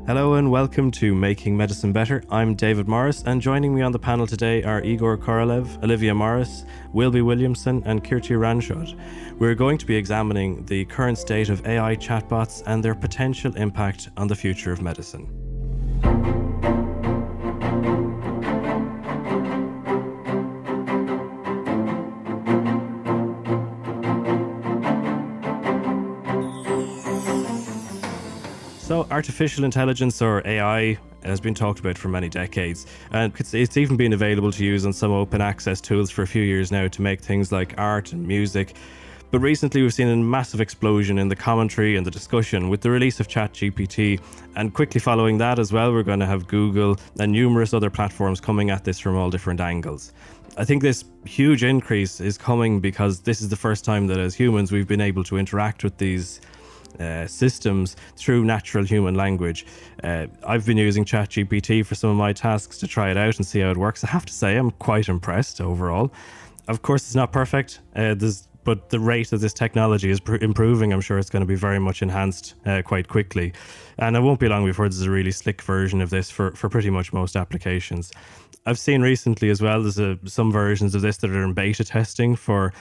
Hello and welcome to Making Medicine Better. I'm David Morris, and joining me on the panel today are Igor Korolev, Olivia Morris, Wilby Williamson and Kirti Ranshod. We're going to be examining the current state of AI chatbots and their potential impact on the future of medicine. So artificial intelligence, or AI, has been talked about for many decades, and it's even been available to use on some open access tools for a few years now to make things like art and music. But recently we've seen a massive explosion in the commentary and the discussion with the release of ChatGPT, and quickly following that as well, we're going to have Google and numerous other platforms coming at this from all different angles. I think this huge increase is coming because this is the first time that as humans we've been able to interact with these systems through natural human language. I've been using ChatGPT for some of my tasks to try it out and see how it works. I have to say I'm quite impressed overall. Of course, it's not perfect, but the rate of this technology is improving. I'm sure it's going to be very much enhanced quite quickly. And it won't be long before there's a really slick version of this for pretty much most applications. I've seen recently as well, there's some versions of this that are in beta testing for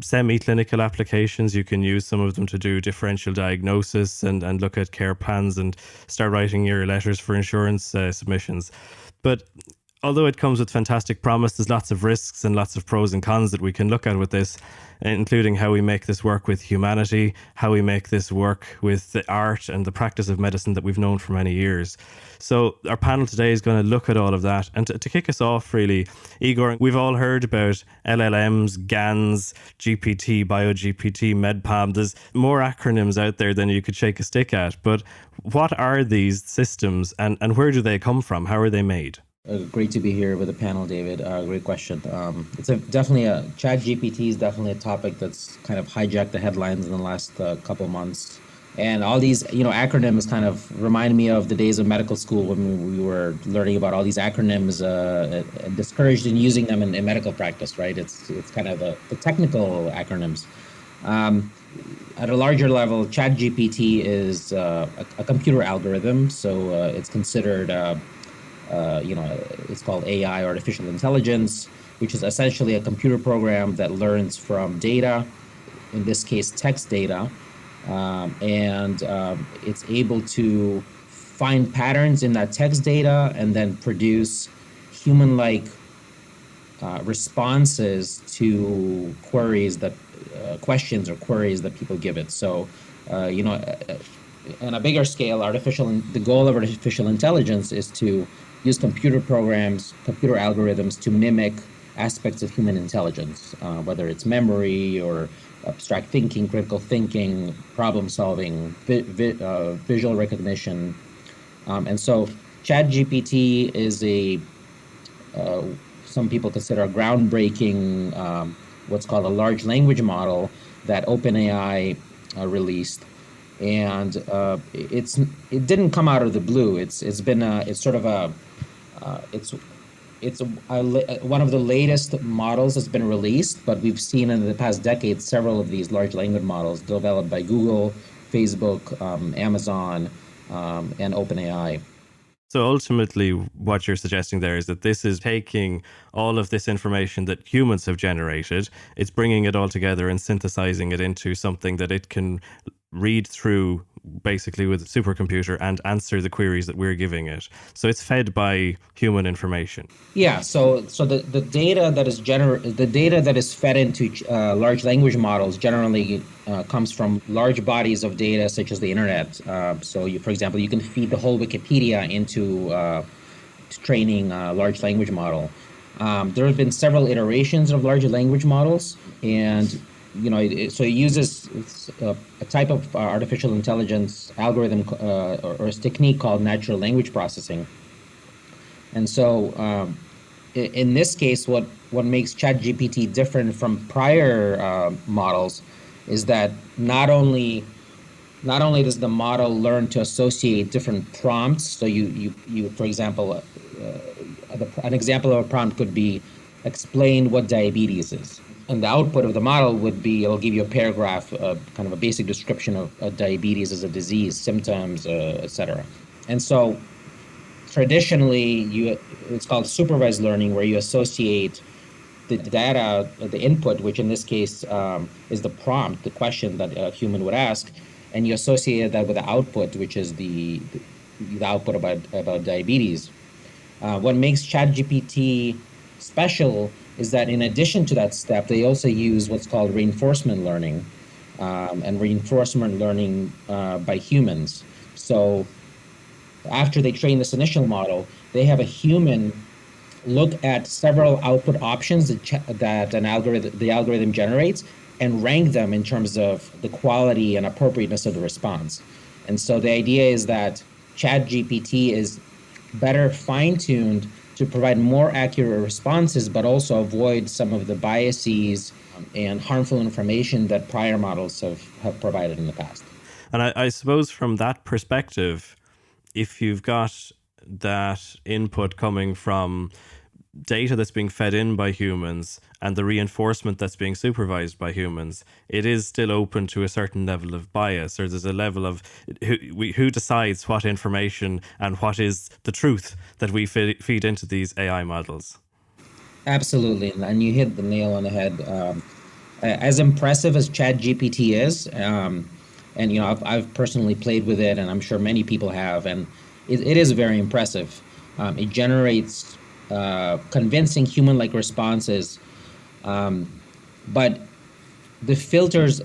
semi-clinical applications. You can use some of them to do differential diagnosis and look at care plans and start writing your letters for insurance submissions. But although it comes with fantastic promise, there's lots of risks and lots of pros and cons that we can look at with this, including how we make this work with humanity, how we make this work with the art and the practice of medicine that we've known for many years. So our panel today is going to look at all of that. And to kick us off, really, Igor, we've all heard about LLMs, GANs, GPT, BioGPT, MedPalm. There's more acronyms out there than you could shake a stick at. But what are these systems and where do they come from? How are they made? Great to be here with the panel, David. Great question. It's definitely ChatGPT is definitely a topic that's kind of hijacked the headlines in the last couple months. And all these, acronyms kind of remind me of the days of medical school when we were learning about all these acronyms, and discouraged in using them in medical practice, right? It's kind of the technical acronyms. At a larger level, ChatGPT is a computer algorithm, so it's considered. It's called AI, artificial intelligence, which is essentially a computer program that learns from data, in this case, text data, and it's able to find patterns in that text data and then produce human-like responses to questions or queries that people give it. So, on a bigger scale, the goal of artificial intelligence is to use computer programs, computer algorithms to mimic aspects of human intelligence, whether it's memory or abstract thinking, critical thinking, problem solving, visual recognition. And so ChatGPT is some people consider a groundbreaking, what's called a large language model that OpenAI released. And it didn't come out of the blue. It's one of the latest models that's been released, but we've seen in the past decade several of these large language models developed by Google, Facebook, Amazon, and OpenAI. So ultimately, what you're suggesting there is that this is taking all of this information that humans have generated, it's bringing it all together and synthesizing it into something that it can read through basically with a supercomputer and answer the queries that we're giving it. So it's fed by human information. Yeah. So the data that is fed into large language models generally comes from large bodies of data, such as the internet. For example, you can feed the whole Wikipedia into training a large language model. There have been several iterations of large language models, and it uses a type of artificial intelligence algorithm or a technique called natural language processing. And so in this case, what makes ChatGPT different from prior models is that not only does the model learn to associate different prompts. So you for example, an example of a prompt could be explain what diabetes is. And the output of the model would be, it'll give you a paragraph, kind of a basic description of diabetes as a disease, symptoms, etc. And so traditionally, it's called supervised learning, where you associate the data, the input, which in this case is the prompt, the question that a human would ask, and you associate that with the output, which is the output about diabetes. What makes ChatGPT special is that in addition to that step, they also use what's called reinforcement learning, and reinforcement learning by humans. So after they train this initial model, they have a human look at several output options that the algorithm generates and rank them in terms of the quality and appropriateness of the response. And so the idea is that ChatGPT is better fine-tuned to provide more accurate responses, but also avoid some of the biases and harmful information that prior models have provided in the past. And I suppose from that perspective, if you've got that input coming from data that's being fed in by humans and the reinforcement that's being supervised by humans, it is still open to a certain level of bias, or there's a level of who decides what information and what is the truth that we feed into these AI models. Absolutely, and you hit the nail on the head. As impressive as ChatGPT is, and I've personally played with it, and I'm sure many people have, and it is very impressive. It generates convincing human-like responses, but the filters,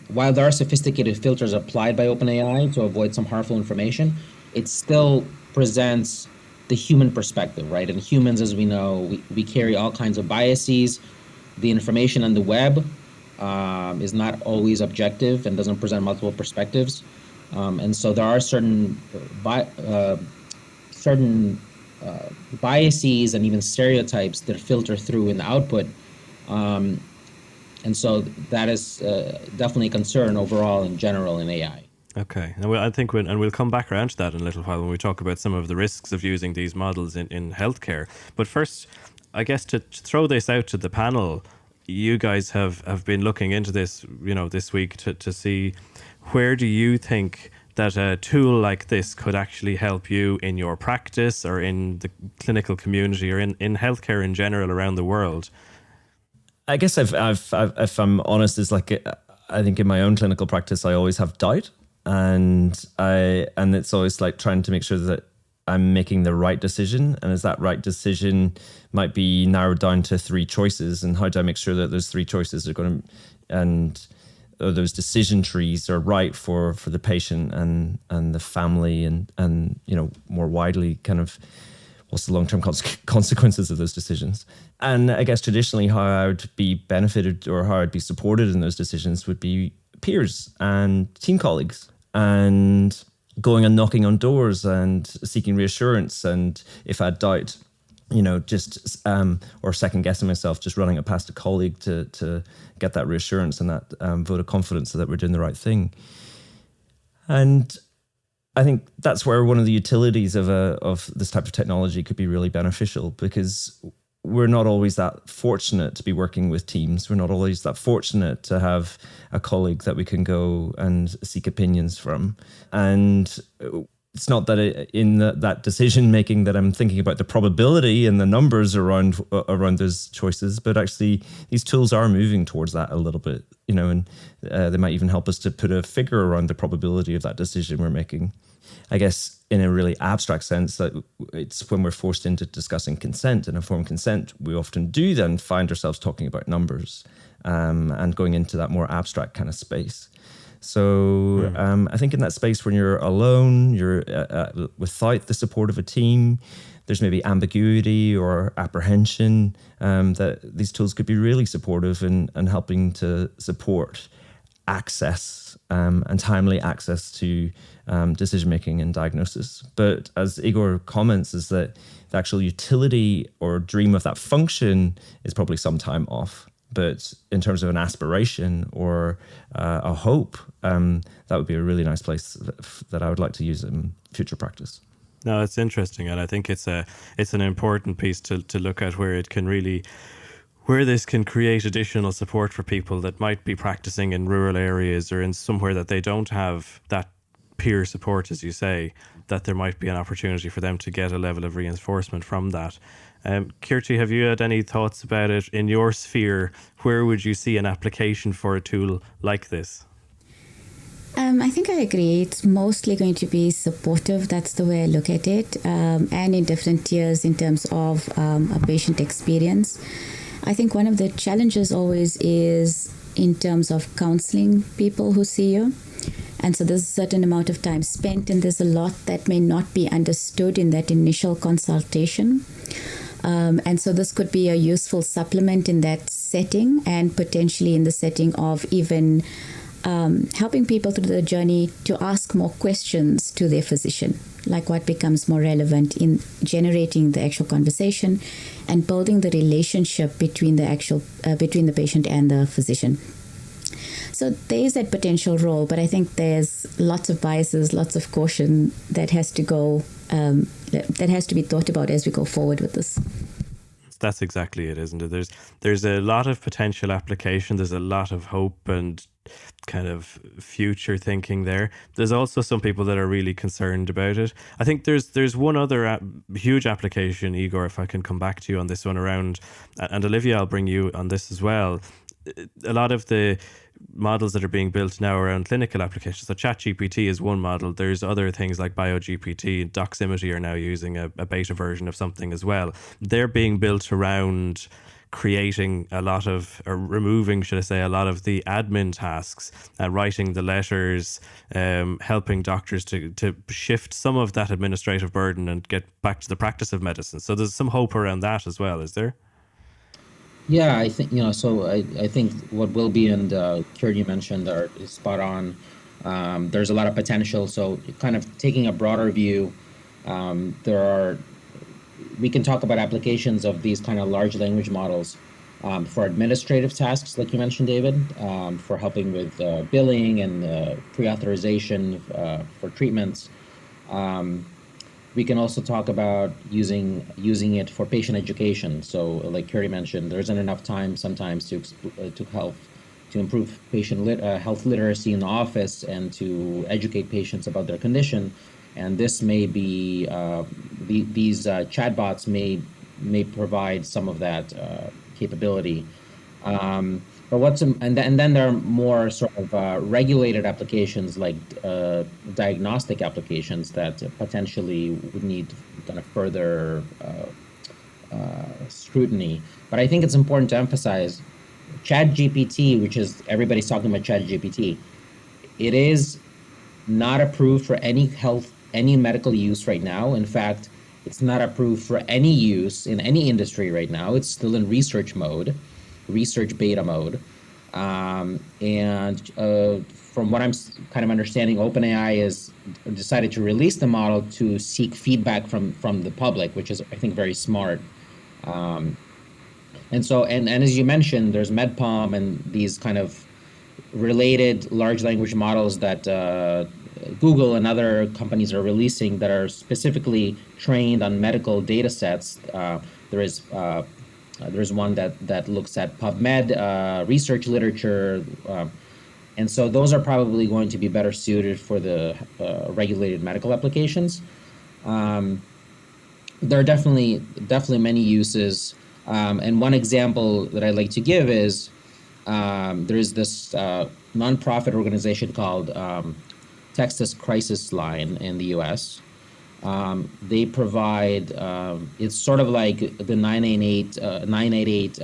while there are sophisticated filters applied by OpenAI to avoid some harmful information, it still presents the human perspective, right? And humans, as we know, we carry all kinds of biases. The information on the web is not always objective and doesn't present multiple perspectives. And so there are certain biases and even stereotypes that filter through in the output. And so that is definitely a concern overall in general in AI. Okay, and I think we'll come back around to that in a little while when we talk about some of the risks of using these models in healthcare. But first, I guess to throw this out to the panel, you guys have been looking into this, this week to see where do you think that a tool like this could actually help you in your practice or in the clinical community or in healthcare in general around the world? I guess I've if I'm honest, is like I think in my own clinical practice, I always have doubt, and it's always like trying to make sure that I'm making the right decision, and as that right decision might be narrowed down to 3 choices, and how do I make sure that those 3 choices are going to, and those decision trees are right for the patient and the family and more widely kind of what's the long-term consequences of those decisions. And I guess traditionally how I would be benefited or how I'd be supported in those decisions would be peers and team colleagues, and going and knocking on doors and seeking reassurance. And if I had doubt, just or second guessing myself, just running it past a colleague to get that reassurance and that vote of confidence so that we're doing the right thing. And I think that's where one of the utilities of this type of technology could be really beneficial, because we're not always that fortunate to be working with teams. We're not always that fortunate to have a colleague that we can go and seek opinions from. And it's not that in that decision making that I'm thinking about the probability and the numbers around those choices, but actually these tools are moving towards that a little bit, and they might even help us to put a figure around the probability of that decision we're making. I guess in a really abstract sense, that it's when we're forced into discussing consent and informed consent, we often do then find ourselves talking about numbers and going into that more abstract kind of space. So I think in that space when you're alone, you're without the support of a team, there's maybe ambiguity or apprehension, that these tools could be really supportive in helping to support access and timely access to decision-making and diagnosis. But as Igor comments, is that the actual utility or dream of that function is probably some time off. But in terms of an aspiration or a hope, that would be a really nice place that I would like to use in future practice. No, it's interesting, and I think it's an important piece to look at where this can create additional support for people that might be practicing in rural areas or in somewhere that they don't have that peer support, as you say, that there might be an opportunity for them to get a level of reinforcement from that. Kirti, have you had any thoughts about it in your sphere? Where would you see an application for a tool like this? I think I agree. It's mostly going to be supportive. That's the way I look at it. And in different tiers in terms of a patient experience. I think one of the challenges always is in terms of counseling people who see you. And so there's a certain amount of time spent, and there's a lot that may not be understood in that initial consultation. And so this could be a useful supplement in that setting, and potentially in the setting of even helping people through the journey to ask more questions to their physician, like what becomes more relevant in generating the actual conversation and building the relationship between the patient and the physician. So there is that potential role, but I think there's lots of biases, lots of caution that has to go, that has to be thought about as we go forward with this. That's exactly it, isn't it? There's a lot of potential application. There's a lot of hope and kind of future thinking there. There's also some people that are really concerned about it. I think there's one other huge application, Igor, if I can come back to you on this one around, and Olivia, I'll bring you on this as well. A lot of the models that are being built now around clinical applications. So ChatGPT is one model. There's other things like BioGPT and Doximity are now using a beta version of something as well. They're being built around creating a lot of, or removing, should I say, a lot of the admin tasks, writing the letters, helping doctors to shift some of that administrative burden and get back to the practice of medicine. So there's some hope around that as well, is there? Yeah, I think, so I think what Wilby and Kirti mentioned is spot on. There's a lot of potential. So kind of taking a broader view, we can talk about applications of these kind of large language models for administrative tasks, like you mentioned, David, for helping with billing and pre-authorization for treatments. We can also talk about using it for patient education. So, like Kirti mentioned, there isn't enough time sometimes to improve patient health literacy in the office and to educate patients about their condition. And this may be these chatbots may provide some of that capability. But and then there are more sort of regulated applications like diagnostic applications that potentially would need kind of further scrutiny. But I think it's important to emphasize ChatGPT, which is everybody's talking about ChatGPT. It is not approved for any medical use right now. In fact, it's not approved for any use in any industry right now. It's still in research beta mode. From what I'm kind of understanding, OpenAI has decided to release the model to seek feedback from the public, which is, I think, very smart. And as you mentioned, there's MedPalm and these kind of related large language models that Google and other companies are releasing that are specifically trained on medical data sets. There's one that looks at PubMed, research literature, and so those are probably going to be better suited for the regulated medical applications. There are definitely many uses, and one example that I'd like to give is there's this nonprofit organization called Texas Crisis Line in the U.S. They provide, it's sort of like the 988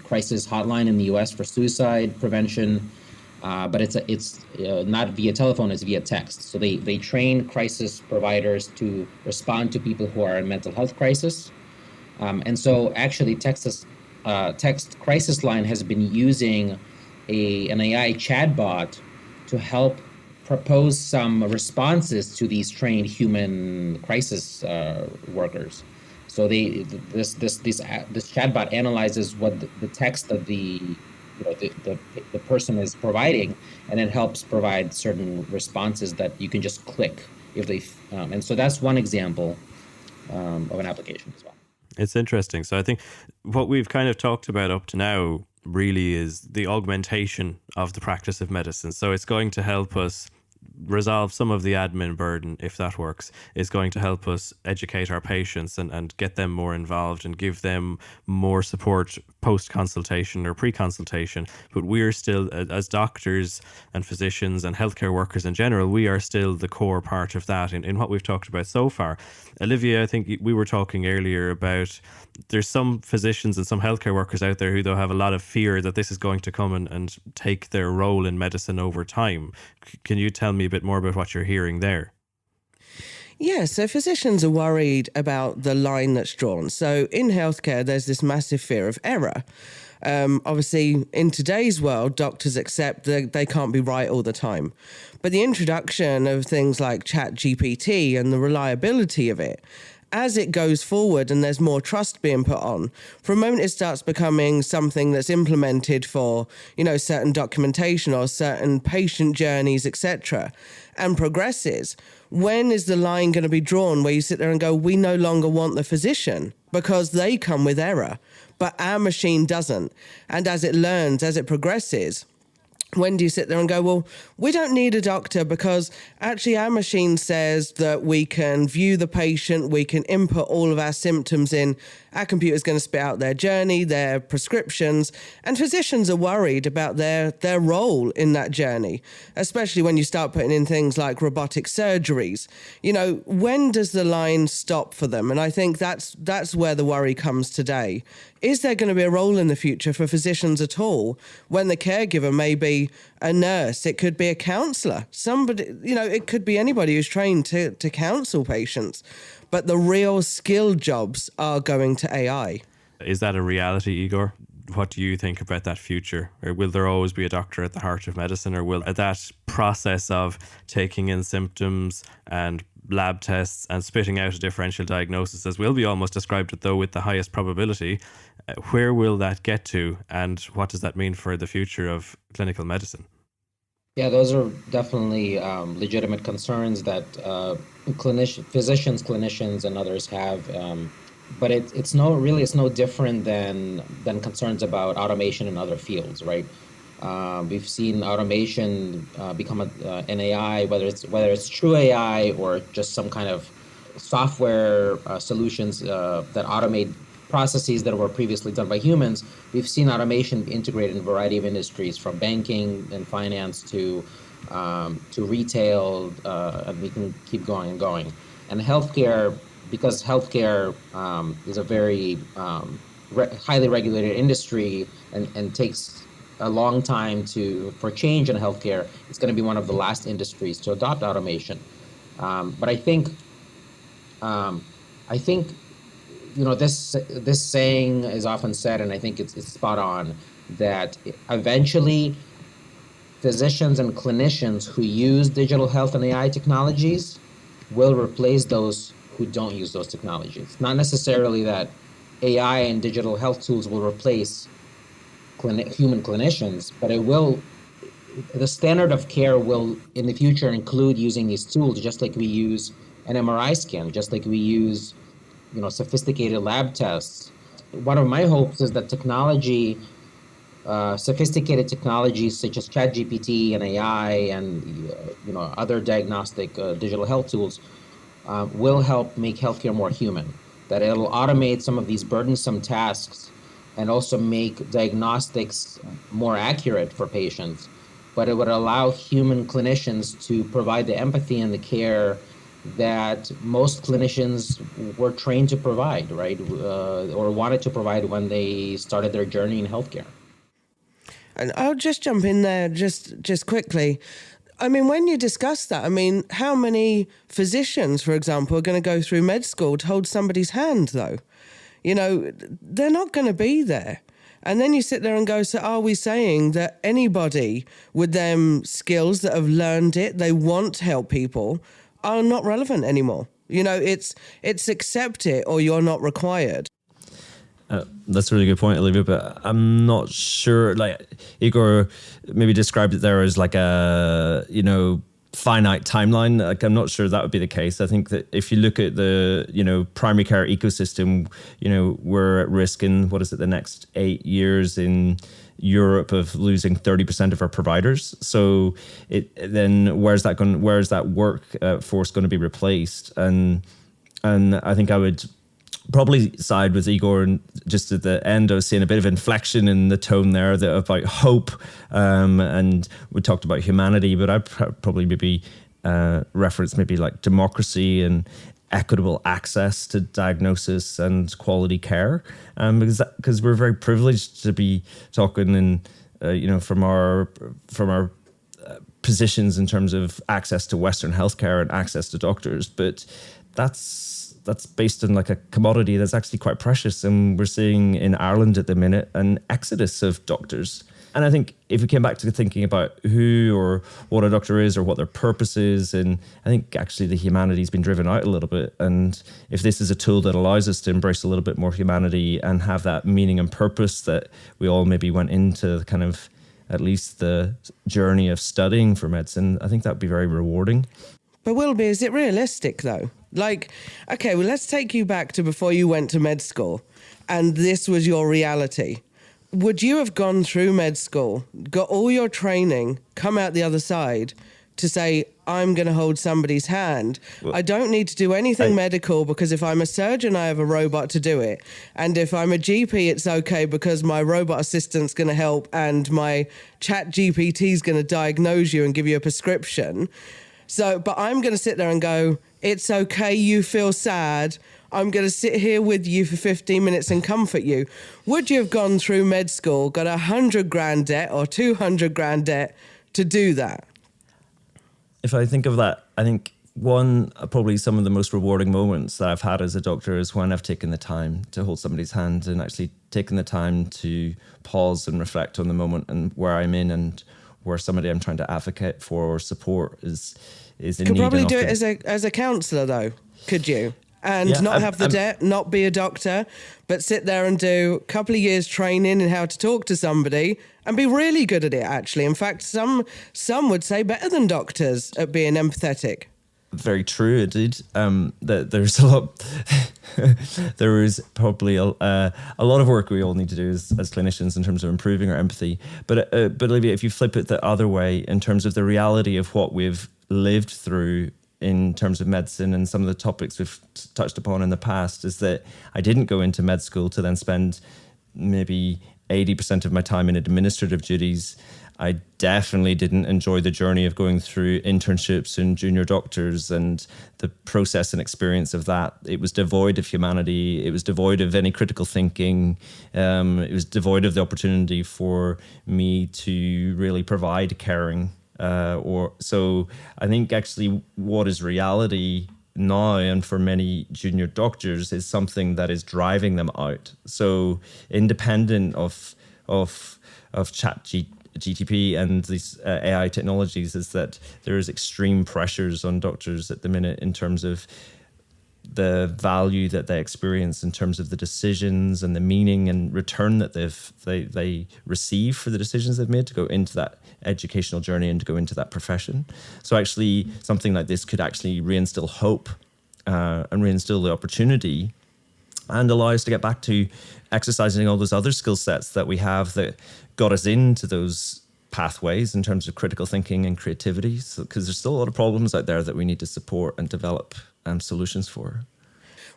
crisis hotline in the U.S. for suicide prevention, but it's not via telephone, it's via text. So they train crisis providers to respond to people who are in mental health crisis. And so actually Text Crisis Line has been using an AI chatbot to help propose some responses to these trained human crisis workers. So this chatbot analyzes what the text of the person is providing, and it helps provide certain responses that you can just click if they. And so that's one example of an application as well. It's interesting. So I think what we've kind of talked about up to now really is the augmentation of the practice of medicine. So it's going to help us resolve some of the admin burden, if that works, is going to help us educate our patients and get them more involved and give them more support post-consultation or pre-consultation. But we're still, as doctors and physicians and healthcare workers in general, we are still the core part of that in what we've talked about so far. Olivia, I think we were talking earlier about there's some physicians and some healthcare workers out there who though have a lot of fear that this is going to come and take their role in medicine over time. Can you tell me a bit more about what you're hearing there? Yeah, so physicians are worried about the line that's drawn. So in healthcare, there's this massive fear of error. Obviously, in today's world, doctors accept that they can't be right all the time. But the introduction of things like ChatGPT and the reliability of it, as it goes forward and there's more trust being put on, for a moment it starts becoming something that's implemented for, certain documentation or certain patient journeys, etc., and progresses. When is the line going to be drawn where you sit there and go, we no longer want the physician because they come with error, but our machine doesn't? And as it learns, as it progresses, when do you sit there and go, well, we don't need a doctor because actually our machine says that we can view the patient, we can input all of our symptoms in, our computer's going to spit out their journey, their prescriptions, and physicians are worried about their role in that journey, especially when you start putting in things like robotic surgeries. When does the line stop for them? And I think that's where the worry comes today. Is there going to be a role in the future for physicians at all when the caregiver may be a nurse? It could be a counsellor. Somebody, it could be anybody who's trained to counsel patients. But the real skilled jobs are going to AI. Is that a reality, Igor? What do you think about that future? Or will there always be a doctor at the heart of medicine? Or will that process of taking in symptoms and lab tests and spitting out a differential diagnosis, as will be almost described it though with the highest probability, where will that get to? And what does that mean for the future of clinical medicine? Yeah, those are definitely legitimate concerns that physicians, clinicians, and others have. But it's no different than concerns about automation in other fields, right? We've seen automation become an AI, whether it's true AI or just some kind of software solutions that automate processes that were previously done by humans. We've seen automation integrated in a variety of industries, from banking and finance to retail, and we can keep going and going. And healthcare, because healthcare is a very highly regulated industry and takes a long time for change in healthcare, it's going to be one of the last industries to adopt automation. But I think this saying is often said, and I think it's spot on, that eventually physicians and clinicians who use digital health and AI technologies will replace those who don't use those technologies. Not necessarily that AI and digital health tools will replace human clinicians, but the standard of care will in the future include using these tools, just like we use an MRI scan, just like we use sophisticated lab tests. One of my hopes is that technology, sophisticated technologies such as ChatGPT and AI and other diagnostic digital health tools will help make healthcare more human. That it'll automate some of these burdensome tasks and also make diagnostics more accurate for patients. But it would allow human clinicians to provide the empathy and the care that most clinicians were trained to provide, right? Or wanted to provide when they started their journey in healthcare. And I'll just jump in there just quickly. I mean, when you discuss that, how many physicians, for example, are going to go through med school to hold somebody's hand, though? They're not going to be there. And then you sit there and go, so are we saying that anybody with them skills that have learned it, they want to help people, are not relevant anymore? It's accept it or you're not required. That's a really good point, Olivia, but I'm not sure, Igor maybe described it there as like a, finite timeline. I'm not sure that would be the case. I think that if you look at the, primary care ecosystem, we're at risk in, the next 8 years in Europe of losing 30% of our providers. So then where's that workforce going to be replaced? And I think I would probably side with Igor, and just at the end I was seeing a bit of inflection in the tone there about hope, and we talked about humanity, but I'd probably maybe reference maybe like democracy and equitable access to diagnosis and quality care, because we're very privileged to be talking in from our positions in terms of access to Western healthcare and access to doctors, but that's based on like a commodity that's actually quite precious, and we're seeing in Ireland at the minute an exodus of doctors. And I think if we came back to thinking about who or what a doctor is or what their purpose is, and I think actually the humanity's been driven out a little bit. And if this is a tool that allows us to embrace a little bit more humanity and have that meaning and purpose that we all maybe went into kind of at least the journey of studying for medicine, I think that would be very rewarding. But Wilby, is it realistic though? Like, okay, well, let's take you back to before you went to med school and this was your reality. Would you have gone through med school, got all your training, come out the other side to say, I'm going to hold somebody's hand? Well, I don't need to do anything medical, because if I'm a surgeon, I have a robot to do it. And if I'm a GP, it's okay because my robot assistant's going to help and my ChatGPT is going to diagnose you and give you a prescription. So, but I'm going to sit there and go, it's okay, you feel sad. I'm going to sit here with you for 15 minutes and comfort you. Would you have gone through med school, got 100 grand debt or 200 grand debt to do that? If I think of that, I think probably some of the most rewarding moments that I've had as a doctor is when I've taken the time to hold somebody's hand and actually taken the time to pause and reflect on the moment and where I'm in and where somebody I'm trying to advocate for or support is in need. Could probably do it as a counsellor though, could you? And not have the debt, not be a doctor, but sit there and do a couple of years training in how to talk to somebody and be really good at it, actually. In fact, some would say better than doctors at being empathetic. Very true, indeed. That there's a lot. There is probably a lot of work we all need to do as clinicians in terms of improving our empathy. But Olivia, if you flip it the other way, in terms of the reality of what we've lived through in terms of medicine and some of the topics we've touched upon in the past, is that I didn't go into med school to then spend maybe 80% of my time in administrative duties. I definitely didn't enjoy the journey of going through internships and junior doctors and the process and experience of that. It was devoid of humanity. It was devoid of any critical thinking. It was devoid of the opportunity for me to really provide caring. So I think actually what is reality now, and for many junior doctors, is something that is driving them out. So independent of ChatGPT and these AI technologies, is that there is extreme pressures on doctors at the minute in terms of the value that they experience in terms of the decisions and the meaning and return that they receive for the decisions they've made to go into that educational journey and to go into that profession. So actually something like this could actually reinstill hope and reinstill the opportunity and allow us to get back to exercising all those other skill sets that we have that got us into those pathways in terms of critical thinking and creativity, because there's still a lot of problems out there that we need to support and develop solutions for.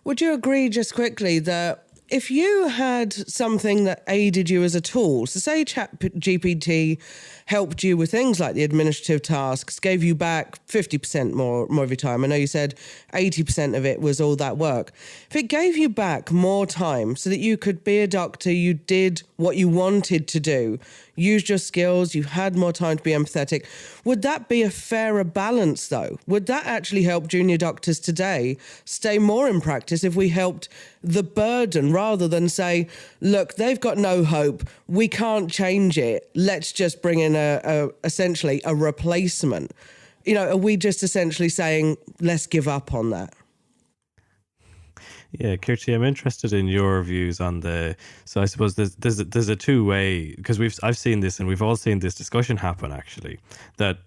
Would you agree, just quickly, that if you had something that aided you as a tool, so say ChatGPT helped you with things like the administrative tasks, gave you back 50% more of your time. I know you said 80% of it was all that work. If it gave you back more time so that you could be a doctor, you did what you wanted to do, used your skills, you had more time to be empathetic, would that be a fairer balance though? Would that actually help junior doctors today stay more in practice if we helped the burden rather than say, look, they've got no hope, we can't change it, let's just bring in essentially a replacement? You know, are we just essentially saying, let's give up on that? Yeah, Kirti, I'm interested in your views on so I suppose there's a two-way, because I've seen this and we've all seen this discussion happen actually, that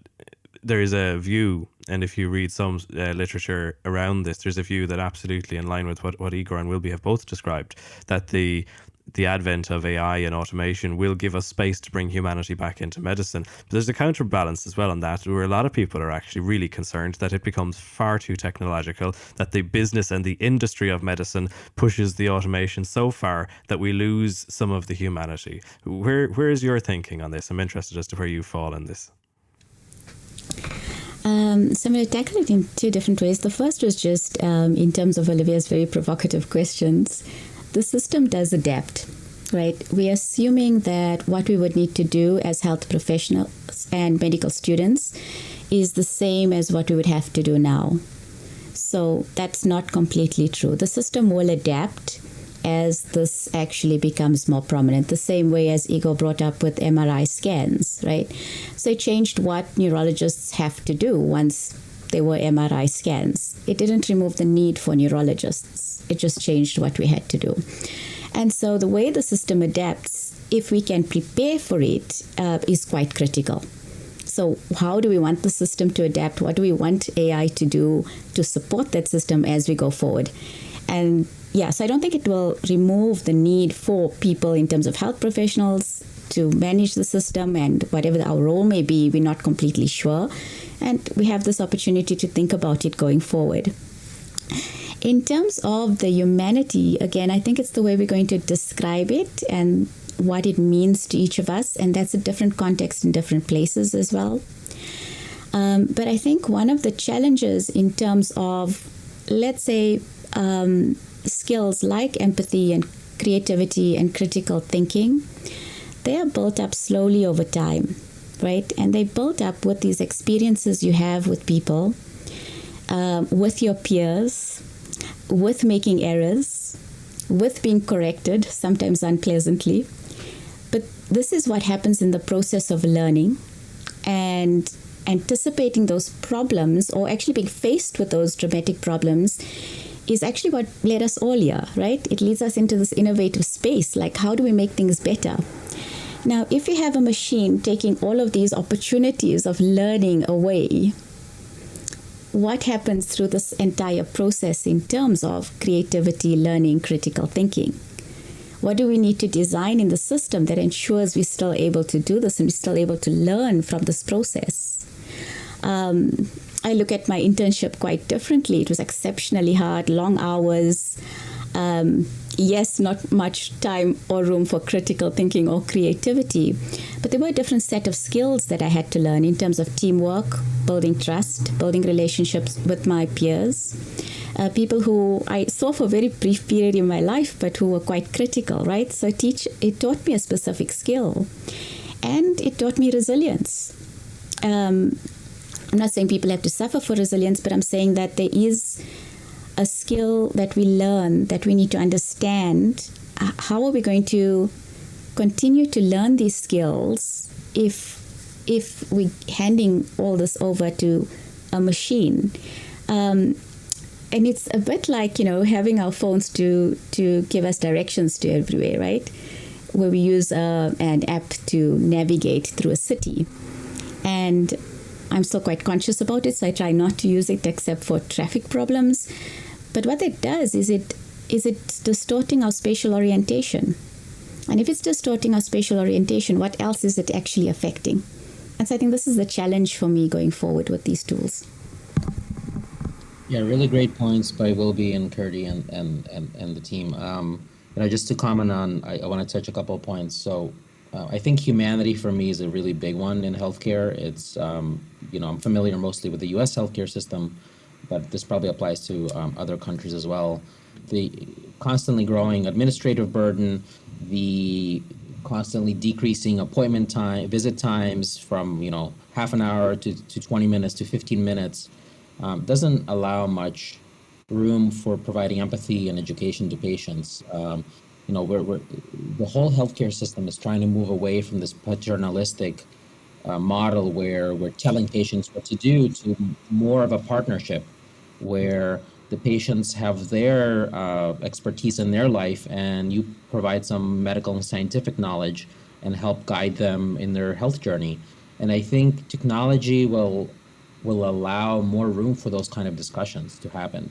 there is a view, and if you read some literature around this, there's a view that absolutely in line with what Igor and Wilby have both described, that the the advent of AI and automation will give us space to bring humanity back into medicine. But there's a counterbalance as well on that, where a lot of people are actually really concerned that it becomes far too technological, that the business and the industry of medicine pushes the automation so far that we lose some of the humanity. Where is your thinking on this? I'm interested as to where you fall in this. So I'm going to tackle it in two different ways. The first was just in terms of Olivia's very provocative questions. The system does adapt, right? We're assuming that what we would need to do as health professionals and medical students is the same as what we would have to do now. So that's not completely true. The system will adapt as this actually becomes more prominent, the same way as Igor brought up with MRI scans, right? So it changed what neurologists have to do once there were MRI scans. It didn't remove the need for neurologists. It just changed what we had to do. And so the way the system adapts, if we can prepare for it, is quite critical. So how do we want the system to adapt? What do we want AI to do to support that system as we go forward? And yes, I don't think it will remove the need for people in terms of health professionals to manage the system, and whatever our role may be, we're not completely sure. And we have this opportunity to think about it going forward. In terms of the humanity, again, I think it's the way we're going to describe it and what it means to each of us. And that's a different context in different places as well. But I think one of the challenges in terms of, let's say, skills like empathy and creativity and critical thinking, they are built up slowly over time, right? And they built up with these experiences you have with people, with your peers, with making errors, with being corrected, sometimes unpleasantly. But this is what happens in the process of learning, and anticipating those problems, or actually being faced with those dramatic problems, is actually what led us all here, right? It leads us into this innovative space, like how do we make things better? Now, if you have a machine taking all of these opportunities of learning away, what happens through this entire process in terms of creativity, learning, critical thinking? What do we need to design in the system that ensures we're still able to do this and we're still able to learn from this process? I look at my internship quite differently. It was exceptionally hard, long hours. Yes, not much time or room for critical thinking or creativity, but there were a different set of skills that I had to learn in terms of teamwork, building trust, building relationships with my peers, people who I saw for a very brief period in my life, but who were quite critical, right? So it taught me a specific skill, and it taught me resilience. I'm not saying people have to suffer for resilience, but I'm saying that there is a skill that we learn that we need to understand. How are we going to continue to learn these skills if we're handing all this over to a machine? And it's a bit like, having our phones to give us directions to everywhere, right? Where we use an app to navigate through a city. And I'm still quite conscious about it, so I try not to use it except for traffic problems. But what it does is it's distorting our spatial orientation. And if it's distorting our spatial orientation, what else is it actually affecting? And so I think this is the challenge for me going forward with these tools. Yeah, really great points by Wilby and Curdy and the team. Just to comment on, I want to touch a couple of points. So I think humanity for me is a really big one in healthcare. It's, I'm familiar mostly with the US healthcare system, but this probably applies to other countries as well. The constantly growing administrative burden, the constantly decreasing appointment time, visit times from, half an hour to 20 minutes to 15 minutes, doesn't allow much room for providing empathy and education to patients. The whole healthcare system is trying to move away from this paternalistic model where we're telling patients what to do to more of a partnership where the patients have their expertise in their life and you provide some medical and scientific knowledge and help guide them in their health journey. And I think technology will allow more room for those kind of discussions to happen.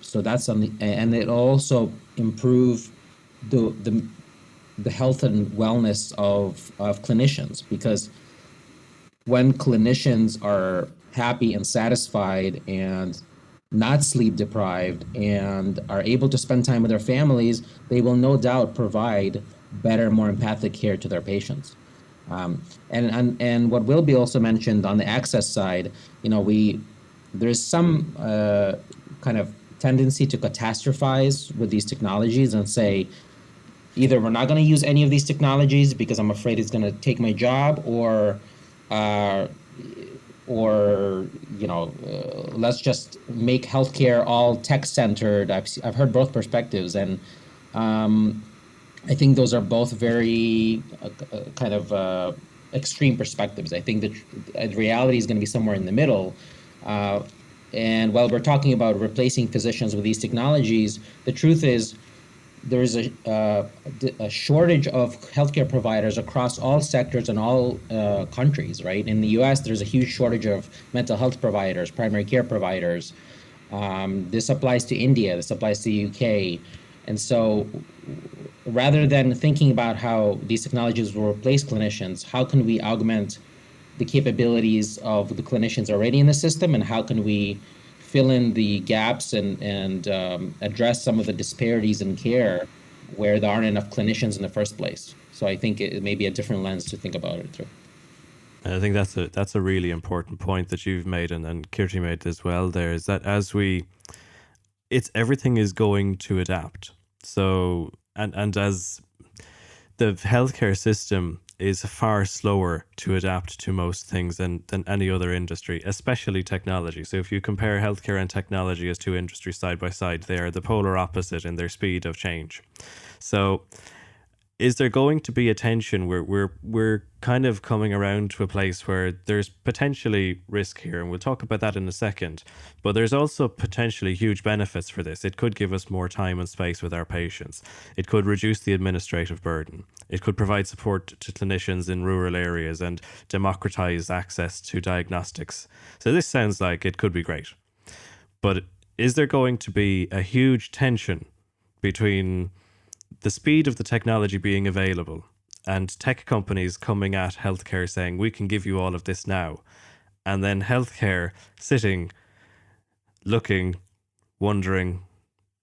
So that's something, and it'll also improve the health and wellness of clinicians, because when clinicians are happy and satisfied and not sleep deprived and are able to spend time with their families, they will no doubt provide better, more empathic care to their patients. And what Wilby also mentioned on the access side, there's some kind of tendency to catastrophize with these technologies and say, either we're not going to use any of these technologies because I'm afraid it's going to take my job, or let's just make healthcare all tech centered. I've heard both perspectives, and I think those are both very kind of extreme perspectives. I think that the reality is going to be somewhere in the middle. And while we're talking about replacing physicians with these technologies, the truth is there's a shortage of healthcare providers across all sectors and all countries, right? In the US, there's a huge shortage of mental health providers, primary care providers. This applies to India, this applies to the UK. And so rather than thinking about how these technologies will replace clinicians, how can we augment the capabilities of the clinicians already in the system, and how can we fill in the gaps and address some of the disparities in care where there aren't enough clinicians in the first place? So I think it may be a different lens to think about it through. And I think that's a really important point that you've made, and Kirti made as well. There is that everything is going to adapt. So and as the healthcare system is far slower to adapt to most things than any other industry, especially technology. So if you compare healthcare and technology as two industries side by side, they are the polar opposite in their speed of change. So is there going to be a tension where we're kind of coming around to a place where there's potentially risk here, and we'll talk about that in a second, but there's also potentially huge benefits for this. It could give us more time and space with our patients. It could reduce the administrative burden. It could provide support to clinicians in rural areas and democratize access to diagnostics. So this sounds like it could be great. But is there going to be a huge tension between the speed of the technology being available and tech companies coming at healthcare saying, we can give you all of this now, and then healthcare sitting, looking, wondering,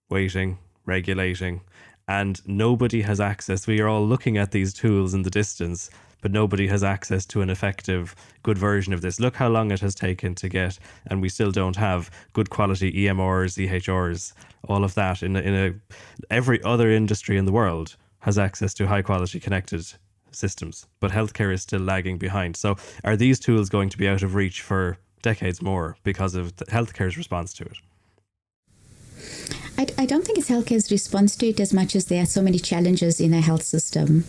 waiting, regulating, and nobody has access? We are all looking at these tools in the distance, but nobody has access to an effective, good version of this. Look how long it has taken to get, and we still don't have good quality EMRs, EHRs, all of that. Every other industry in the world has access to high quality connected systems, but healthcare is still lagging behind. So are these tools going to be out of reach for decades more because of healthcare's response to it? I don't think it's healthcare's response to it as much as there are so many challenges in a health system.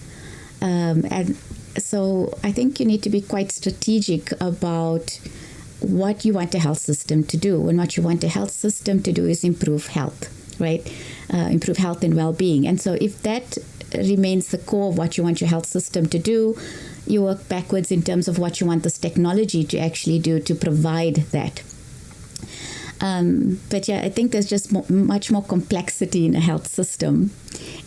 And so I think you need to be quite strategic about what you want a health system to do. And what you want a health system to do is improve health, right? Improve health and well-being. And so if that remains the core of what you want your health system to do, you work backwards in terms of what you want this technology to actually do to provide that. But yeah, I think there's just much more complexity in a health system.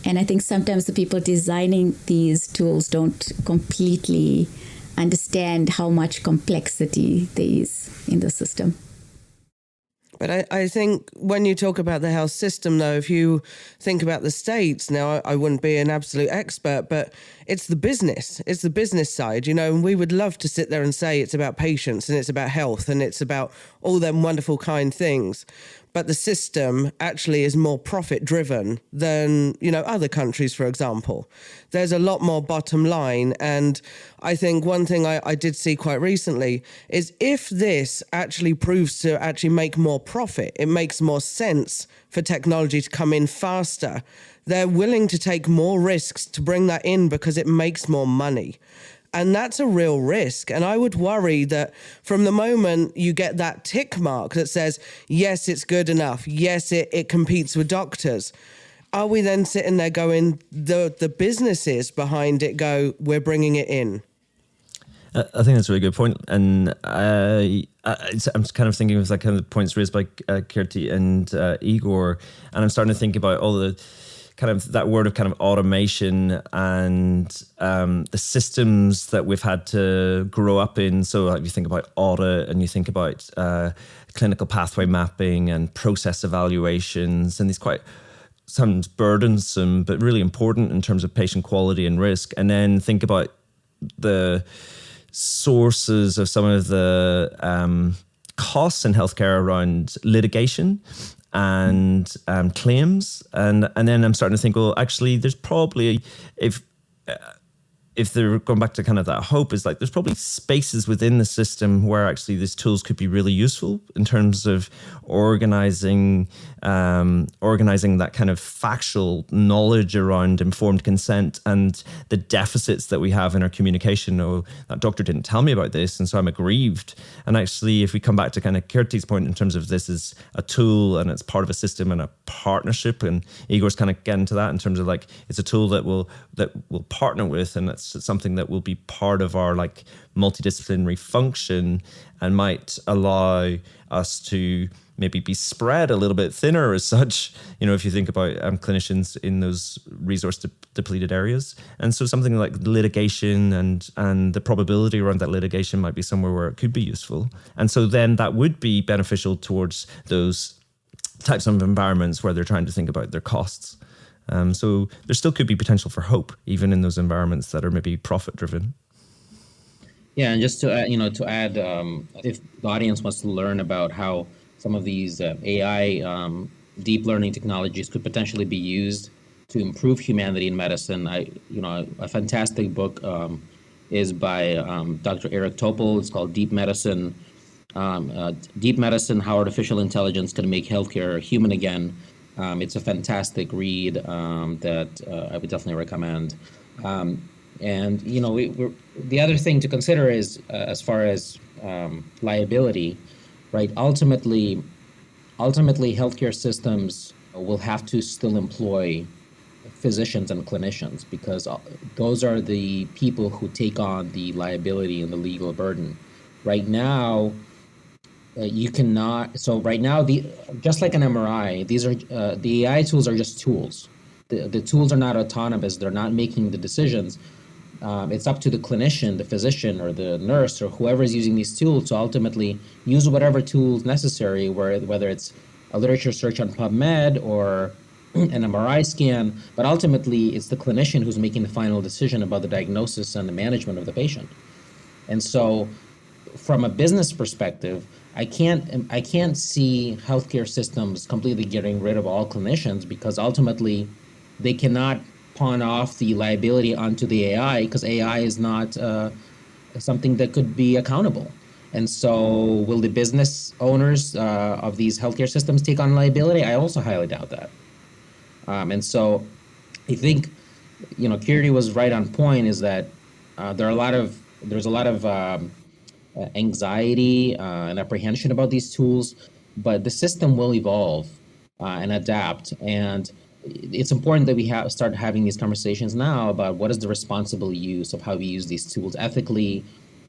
And I think sometimes the people designing these tools don't completely understand how much complexity there is in the system. But I think when you talk about the health system, though, if you think about the States, now I wouldn't be an absolute expert, but it's the business. It's the business side, and we would love to sit there and say it's about patients and it's about health and it's about all them wonderful, kind things. But the system actually is more profit driven than, other countries, for example. There's a lot more bottom line. And I think one thing I did see quite recently is if this actually proves to actually make more profit, it makes more sense for technology to come in faster. They're willing to take more risks to bring that in because it makes more money. And that's a real risk. And I would worry that from the moment you get that tick mark that says, yes, it's good enough, yes, it competes with doctors, are we then sitting there going, the businesses behind it go, we're bringing it in? I think that's a really good point. And I'm kind of thinking of like kind of the points raised by Kirti and Igor. And I'm starting to think about all the kind of that word of kind of automation and the systems that we've had to grow up in. So like you think about audit and you think about clinical pathway mapping and process evaluations, and these quite sounds burdensome, but really important in terms of patient quality and risk. And then think about the sources of some of the costs in healthcare around litigation and claims. And then I'm starting to think, well, actually, there's probably, if they're going back to kind of that hope, is like there's probably spaces within the system where actually these tools could be really useful in terms of organizing that kind of factual knowledge around informed consent and the deficits that we have in our communication. Oh, that doctor didn't tell me about this, and so I'm aggrieved. And actually, if we come back to kind of Kirti's point in terms of this is a tool and it's part of a system and a partnership, and Igor's kind of getting to that in terms of like it's a tool that we'll partner with, and it's something that will be part of our like multidisciplinary function and might allow us to maybe be spread a little bit thinner as such, you know, if you think about clinicians in those resource depleted areas. And so something like litigation and the probability around that litigation might be somewhere where it could be useful. And so then that would be beneficial towards those types of environments where they're trying to think about their costs. So there still could be potential for hope, even in those environments that are maybe profit driven. Yeah, and just to add, if the audience wants to learn about how some of these AI deep learning technologies could potentially be used to improve humanity in medicine, a fantastic book is by Dr. Eric Topol. It's called Deep Medicine. Deep Medicine: How Artificial Intelligence Can Make Healthcare Human Again. It's a fantastic read that I would definitely recommend. And the other thing to consider is as far as liability, right? Ultimately, healthcare systems will have to still employ physicians and clinicians because those are the people who take on the liability and the legal burden. Right now, you cannot. So right now, just like an MRI, these are the AI tools are just tools. The tools are not autonomous. They're not making the decisions. It's up to the clinician, the physician, or the nurse, or whoever is using these tools to ultimately use whatever tools necessary, whether it's a literature search on PubMed or an MRI scan. But ultimately, it's the clinician who's making the final decision about the diagnosis and the management of the patient. And so, from a business perspective, I can't see healthcare systems completely getting rid of all clinicians because ultimately they cannot pawn off the liability onto the AI because AI is not something that could be accountable. And so will the business owners of these healthcare systems take on liability? I also highly doubt that. And so I think, Kirti was right on point is that there's a lot of anxiety and apprehension about these tools, but the system will evolve and adapt. And it's important that we start having these conversations now about what is the responsible use of how we use these tools ethically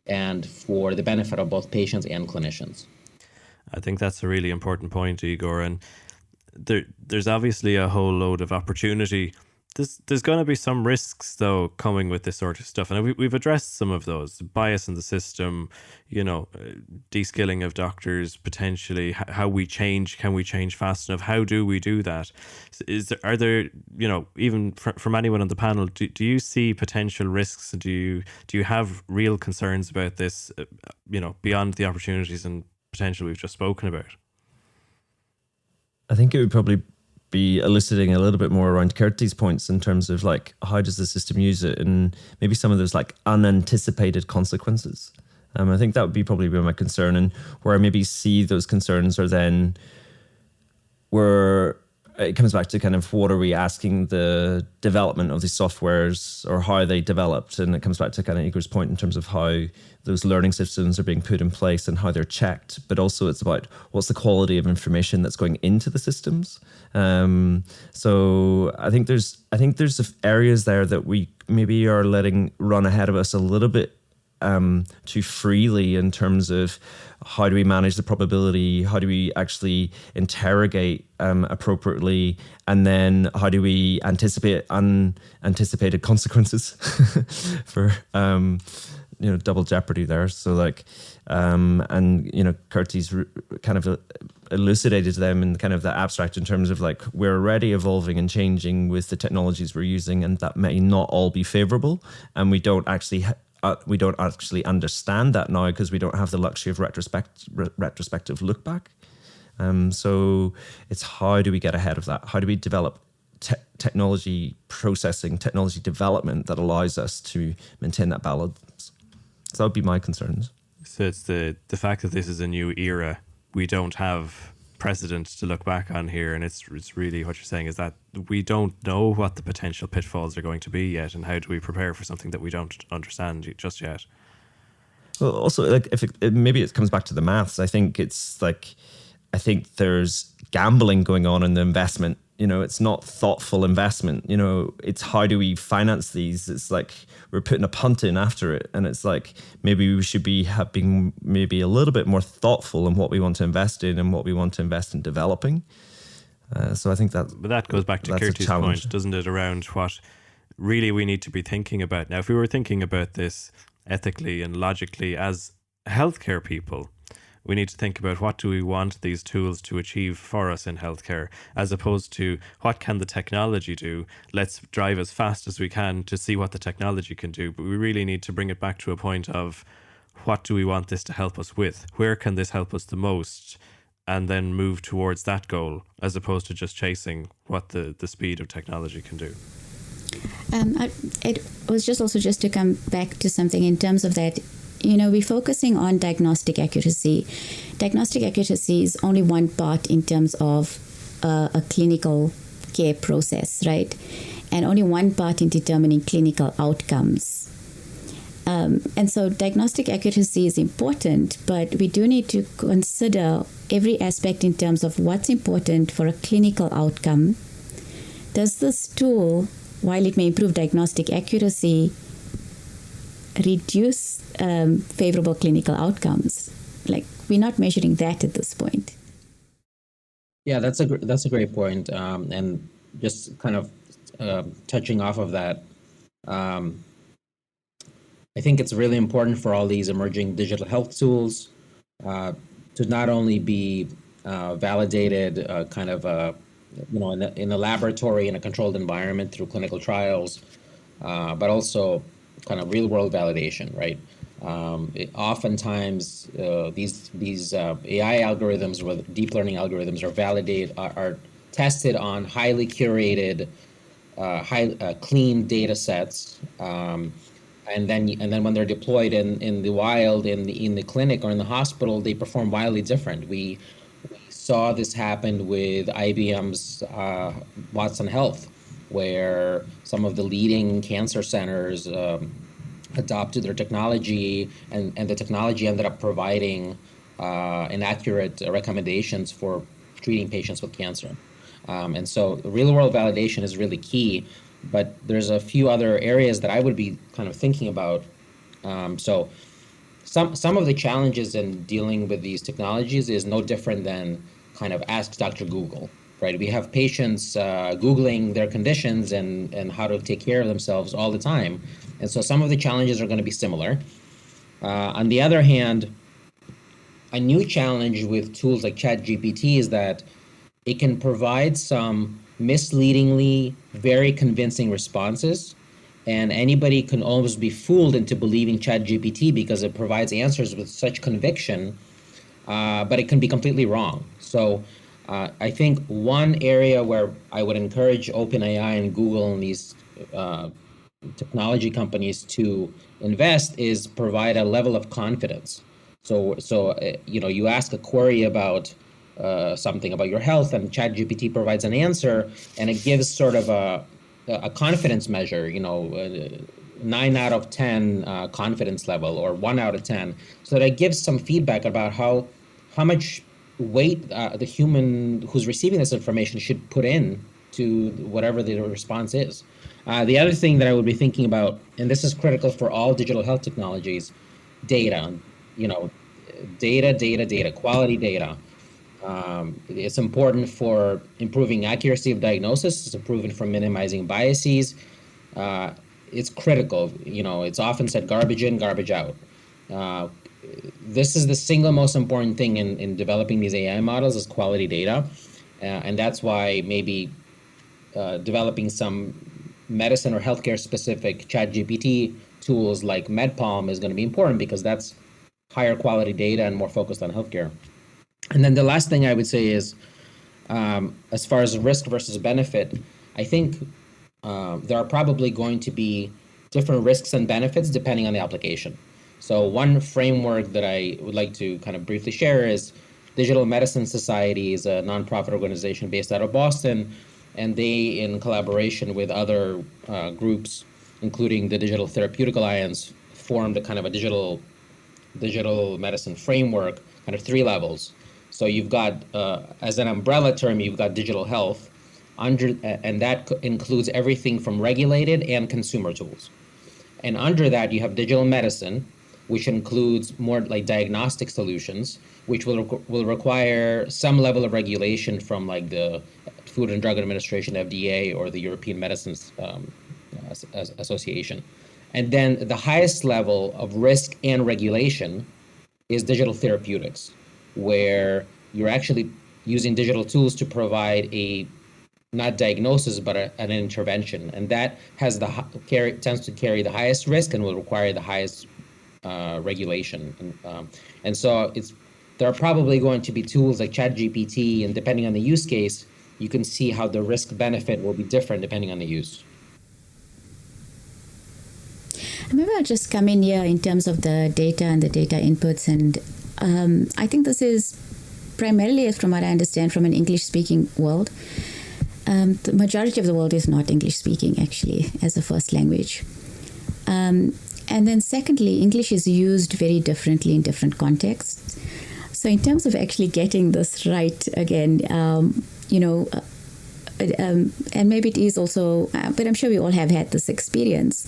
and for the benefit of both patients and clinicians. I think that's a really important point, Igor. And there's obviously a whole load of opportunity. There's going to be some risks, though, coming with this sort of stuff. And we've addressed some of those. Bias in the system, de-skilling of doctors, potentially, how we change. Can we change fast enough? How do we do that? Are there, even from anyone on the panel, do you see potential risks? Do you have real concerns about this, beyond the opportunities and potential we've just spoken about? I think it would probably be eliciting a little bit more around Kirti's points in terms of like how does the system use it and maybe some of those like unanticipated consequences. I think that would probably be my concern, and where I maybe see those concerns are then where it comes back to kind of what are we asking the development of these softwares or how they developed, and it comes back to kind of Igor's point in terms of how those learning systems are being put in place and how they're checked, but also it's about what's the quality of information that's going into the systems. So I think there's areas there that we maybe are letting run ahead of us a little bit too freely in terms of how do we manage the probability, how do we actually interrogate appropriately, and then how do we anticipate unanticipated consequences for double jeopardy there. So like Curtis kind of elucidated them in kind of the abstract in terms of like we're already evolving and changing with the technologies we're using, and that may not all be favorable, and we don't actually understand that now because we don't have the luxury of retrospective look back. So it's how do we get ahead of that? How do we develop technology processing, technology development that allows us to maintain that balance? So that would be my concerns. So it's the fact that this is a new era. We don't have precedent to look back on here, and it's really what you're saying is that we don't know what the potential pitfalls are going to be yet, and how do we prepare for something that we don't understand just yet. Well, also, like maybe it comes back to the maths. I think there's gambling going on in the investment. It's not thoughtful investment. It's how do we finance these? It's like we're putting a punt in after it, and it's like maybe we should be being maybe a little bit more thoughtful in what we want to invest in and what we want to invest in developing. So I think that. But that goes back to Kirti's point, doesn't it? Around what really we need to be thinking about. Now, if we were thinking about this ethically and logically as healthcare people, we need to think about what do we want these tools to achieve for us in healthcare, as opposed to what can the technology do? Let's drive as fast as we can to see what the technology can do. But we really need to bring it back to a point of what do we want this to help us with? Where can this help us the most? And then move towards that goal, as opposed to just chasing what the speed of technology can do. It was just to come back to something in terms of that. We're focusing on diagnostic accuracy. Diagnostic accuracy is only one part in terms of a clinical care process, right? And only one part in determining clinical outcomes. And so diagnostic accuracy is important, but we do need to consider every aspect in terms of what's important for a clinical outcome. Does this tool, while it may improve diagnostic accuracy, reduce favorable clinical outcomes? Like, we're not measuring that at this point. Yeah, that's a great point. And just kind of touching off of that, I think it's really important for all these emerging digital health tools to not only be validated in a laboratory, in a controlled environment through clinical trials, but also kind of real world validation, right? Oftentimes these AI algorithms or deep learning algorithms are tested on highly curated, clean data sets, and then when they're deployed in the wild, in the clinic or in the hospital, they perform wildly different. We saw this happen with IBM's Watson Health, where some of the leading cancer centers adopted their technology, and the technology ended up providing inaccurate recommendations for treating patients with cancer. And so real-world validation is really key, but there's a few other areas that I would be kind of thinking about. So some of the challenges in dealing with these technologies is no different than kind of ask Dr. Google, right? We have patients Googling their conditions and how to take care of themselves all the time. And so some of the challenges are going to be similar. On the other hand, a new challenge with tools like ChatGPT is that it can provide some misleadingly very convincing responses, and anybody can almost be fooled into believing ChatGPT because it provides answers with such conviction, but it can be completely wrong. So I think one area where I would encourage OpenAI and Google and these technology companies to invest is provide a level of confidence. So you ask a query about something about your health, and ChatGPT provides an answer, and it gives sort of a confidence measure, 9 out of 10 confidence level, or 1 out of 10, so that it gives some feedback about how much weight the human who's receiving this information should put in to whatever the response is. The other thing that I would be thinking about, and this is critical for all digital health technologies, data, you know, data, quality data. It's important for improving accuracy of diagnosis. It's improving for minimizing biases. It's critical. You know, it's often said garbage in, garbage out. This is the single most important thing in developing these AI models is quality data. And that's why maybe developing some medicine or healthcare specific ChatGPT tools like MedPalm is going to be important because that's higher quality data and more focused on healthcare. And then the last thing I would say is, as far as risk versus benefit, I think there are probably going to be different risks and benefits depending on the application. So one framework that I would like to kind of briefly share is Digital Medicine Society is a nonprofit organization based out of Boston, and they, in collaboration with other groups, including the Digital Therapeutic Alliance, formed a kind of a digital medicine framework, kind of 3 levels. So you've got, as an umbrella term, you've got digital health, and that includes everything from regulated and consumer tools. And under that, you have digital medicine, which includes more like diagnostic solutions, which will require some level of regulation from like the Food and Drug Administration, FDA, or the European Medicines Association. And then the highest level of risk and regulation is digital therapeutics, where you're actually using digital tools to provide a not diagnosis, but an intervention. And that has tends to carry the highest risk and will require the highest regulation. And so there are probably going to be tools like ChatGPT, and depending on the use case, you can see how the risk benefit will be different depending on the use. Maybe I'll just come in here in terms of the data and the data inputs. And I think this is primarily, from what I understand, from an English-speaking world. The majority of the world is not English-speaking, actually, as a first language. And then secondly, English is used very differently in different contexts. So in terms of actually getting this right again, and maybe it is also, but I'm sure we all have had this experience.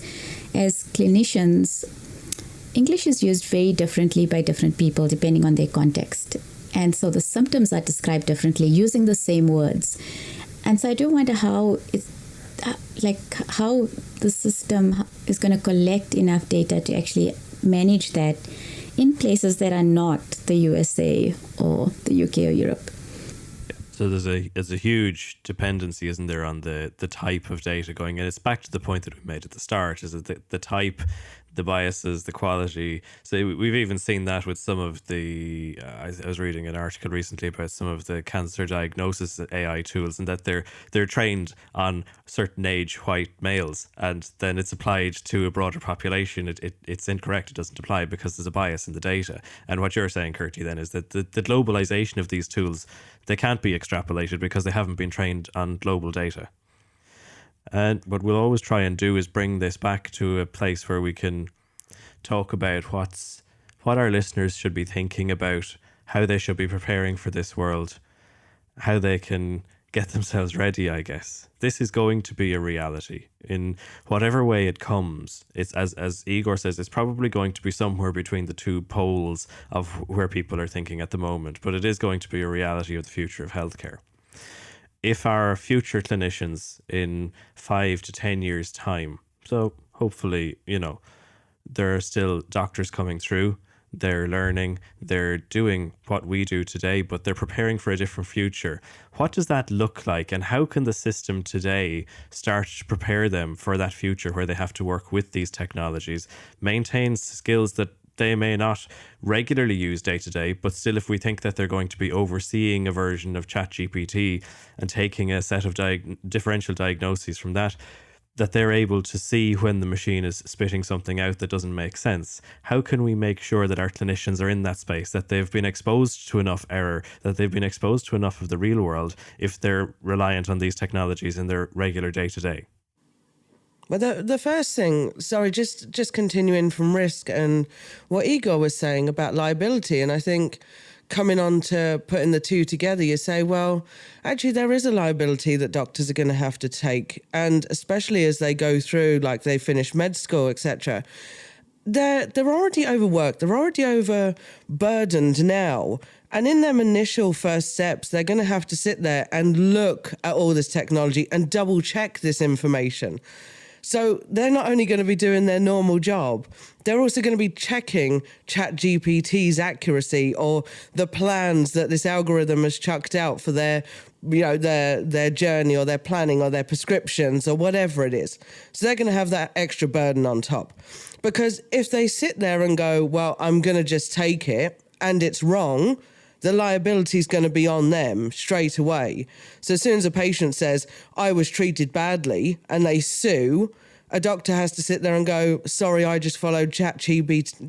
As clinicians, English is used very differently by different people depending on their context. And so the symptoms are described differently using the same words. And so I do wonder how the system is going to collect enough data to actually manage that in places that are not the USA or the UK or Europe. So there's a huge dependency, isn't there, on the type of data going in. It's back to the point that we made at the start, is it the type, the biases, the quality. So we've even seen that with some of the, I was reading an article recently about some of the cancer diagnosis AI tools, and that they're trained on certain age white males, and then it's applied to a broader population. It's incorrect. It doesn't apply because there's a bias in the data. And what you're saying, Kurti, then is that the globalization of these tools, they can't be extrapolated because they haven't been trained on global data. And what we'll always try and do is bring this back to a place where we can talk about what our listeners should be thinking about, how they should be preparing for this world, how they can get themselves ready, I guess. This is going to be a reality in whatever way it comes. It's as Igor says, it's probably going to be somewhere between the two poles of where people are thinking at the moment, but it is going to be a reality of the future of healthcare. If our future clinicians in 5 to 10 years' time, so hopefully, there are still doctors coming through, they're learning, they're doing what we do today, but they're preparing for a different future. What does that look like, and how can the system today start to prepare them for that future where they have to work with these technologies, maintain skills that they may not regularly use day to day, but still, if we think that they're going to be overseeing a version of ChatGPT and taking a set of differential diagnoses from that they're able to see when the machine is spitting something out that doesn't make sense. How can we make sure that our clinicians are in that space, that they've been exposed to enough error, that they've been exposed to enough of the real world if they're reliant on these technologies in their regular day-to-day? Well, the first thing, sorry, just continuing from risk and what Igor was saying about liability, and I think coming on to putting the two together, you say, well, actually there is a liability that doctors are going to have to take, and especially as they go through, like they finish med school, etc. they're already overworked, they're already overburdened now. And in them initial first steps, they're going to have to sit there and look at all this technology and double check this information. So they're not only going to be doing their normal job, they're also going to be checking ChatGPT's accuracy or the plans that this algorithm has chucked out for their, their journey or their planning or their prescriptions or whatever it is. So they're going to have that extra burden on top. Because if they sit there and go, well, I'm going to just take it and it's wrong, the liability is going to be on them straight away. So as soon as a patient says, I was treated badly, and they sue, a doctor has to sit there and go, sorry, I just followed ChatGPT's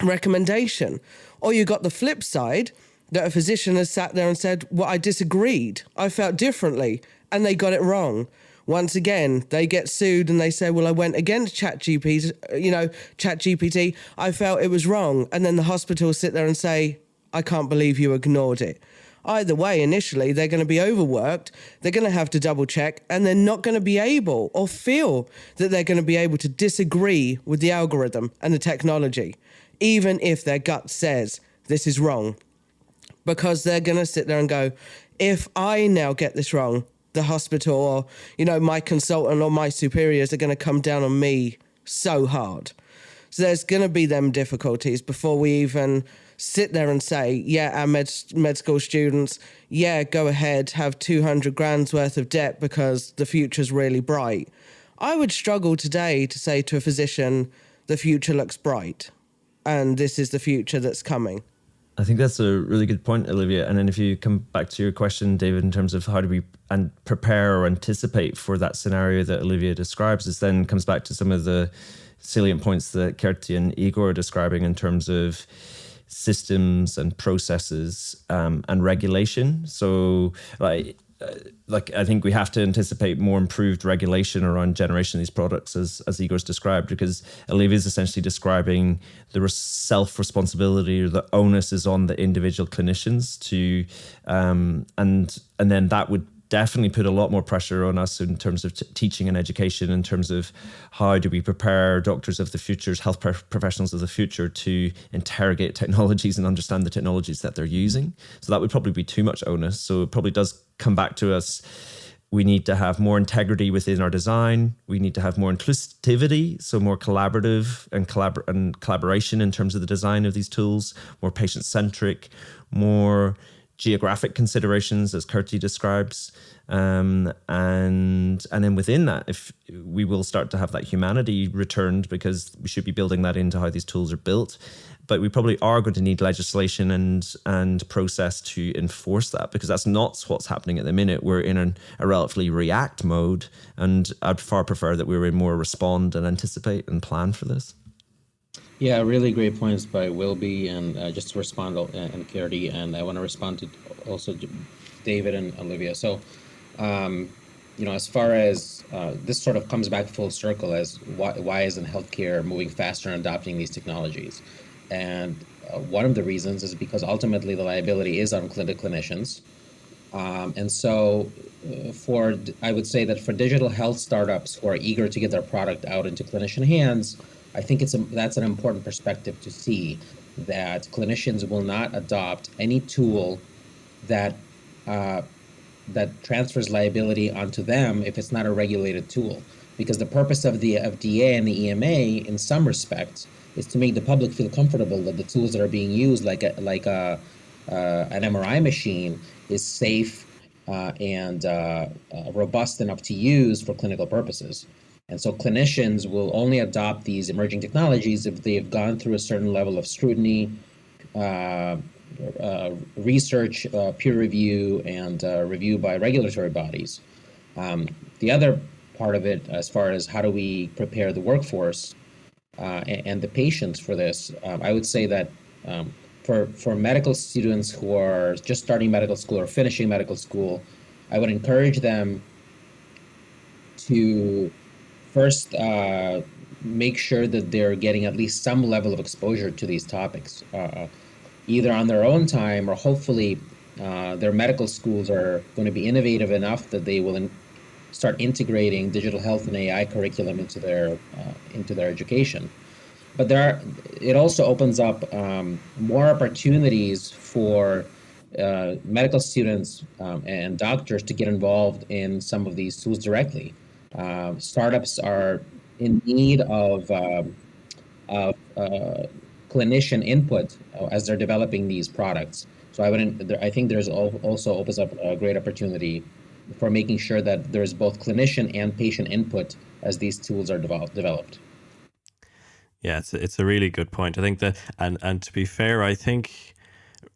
recommendation. Or you got the flip side, that a physician has sat there and said, well, I disagreed. I felt differently, and they got it wrong. Once again, they get sued and they say, well, I went against ChatGPT. I felt it was wrong. And then the hospital sit there and say, I can't believe you ignored it. Either way, initially, they're going to be overworked. They're going to have to double check, and they're not going to be able or feel that they're going to be able to disagree with the algorithm and the technology, even if their gut says this is wrong. Because they're going to sit there and go, if I now get this wrong, the hospital or, my consultant or my superiors are going to come down on me so hard. So there's going to be them difficulties before we even sit there and say, yeah, our med school students, yeah, go ahead, have 200 grand's worth of debt because the future's really bright. I would struggle today to say to a physician, the future looks bright and this is the future that's coming. I think that's a really good point, Olivia. And then if you come back to your question, David, in terms of how do we prepare or anticipate for that scenario that Olivia describes, this then comes back to some of the salient points that Kerti and Igor are describing in terms of systems and processes and regulation. So like I think we have to anticipate more improved regulation around generation of these products as Igor's described, because Olivia is essentially describing the self-responsibility or the onus is on the individual clinicians to and then that would definitely put a lot more pressure on us in terms of teaching and education, in terms of how do we prepare doctors of the future, health professionals of the future to interrogate technologies and understand the technologies that they're using. So that would probably be too much onus. So it probably does come back to us. We need to have more integrity within our design. We need to have more inclusivity, so more collaborative and collaboration in terms of the design of these tools, more patient-centric, more geographic considerations, as Kerti describes, and then within that, if we will start to have that humanity returned, because we should be building that into how these tools are built. But we probably are going to need legislation and process to enforce that, because that's not what's happening at the minute. We're in a relatively react mode, and I'd far prefer that we were in more respond and anticipate and plan for this. Yeah, really great points by Wilby, and just to respond, and Kerti, and I want to respond to also David and Olivia. So, as far as this sort of comes back full circle as why isn't healthcare moving faster in adopting these technologies? And one of the reasons is because ultimately the liability is on clinicians. And so I would say that for digital health startups who are eager to get their product out into clinician hands, I think that's an important perspective to see, that clinicians will not adopt any tool that transfers liability onto them if it's not a regulated tool. Because the purpose of the FDA and the EMA, in some respects, is to make the public feel comfortable that the tools that are being used, like an MRI machine, is safe and robust enough to use for clinical purposes. And so clinicians will only adopt these emerging technologies if they have gone through a certain level of scrutiny, research, peer review, and review by regulatory bodies. The other part of it, as far as how do we prepare the workforce and the patients for this, I would say that for medical students who are just starting medical school or finishing medical school, I would encourage them to first make sure that they're getting at least some level of exposure to these topics, either on their own time, or hopefully their medical schools are going to be innovative enough that they will start integrating digital health and AI curriculum into their education. But it also opens up more opportunities for medical students and doctors to get involved in some of these tools directly. Startups are in need of clinician input as they're developing these products. So I think there's also opens up a great opportunity for making sure that there's both clinician and patient input as these tools are developed. Yeah, it's a really good point. I think that, and to be fair, I think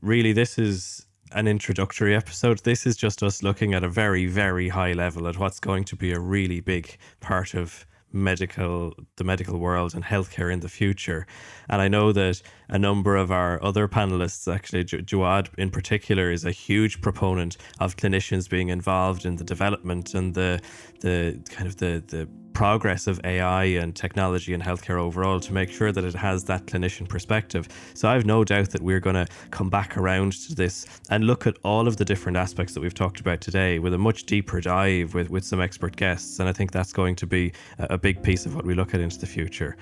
really this is an introductory episode. This is just us looking at a very, very high level at what's going to be a really big part of the medical world and healthcare in the future. And I know that a number of our other panelists, actually Jawad in particular, is a huge proponent of clinicians being involved in the development and the kind of the progress of AI and technology in healthcare overall, to make sure that it has that clinician perspective. So I have no doubt that we're going to come back around to this and look at all of the different aspects that we've talked about today with a much deeper dive with some expert guests. And I think that's going to be a big piece of what we look at into the future.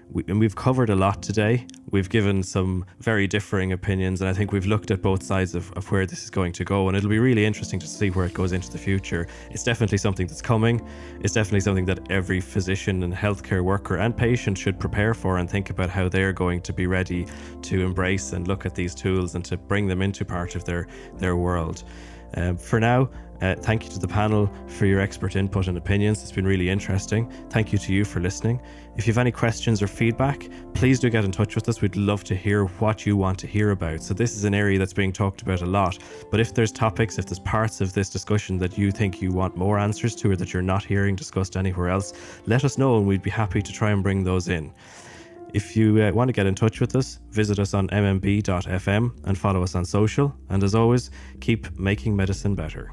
We've covered a lot today. We've given some very differing opinions, and I think we've looked at both sides of where this is going to go, and it'll be really interesting to see where it goes into the future. It's definitely something that's coming. It's definitely something that every physician and healthcare worker and patient should prepare for and think about how they're going to be ready to embrace and look at these tools and to bring them into part of their world. For now, thank you to the panel for your expert input and opinions. It's been really interesting. Thank you to you for listening. If you have any questions or feedback, please do get in touch with us. We'd love to hear what you want to hear about. So this is an area that's being talked about a lot. But if there's topics, if there's parts of this discussion that you think you want more answers to or that you're not hearing discussed anywhere else, let us know and we'd be happy to try and bring those in. If you want to get in touch with us, visit us on mmb.fm and follow us on social. And as always, keep making medicine better.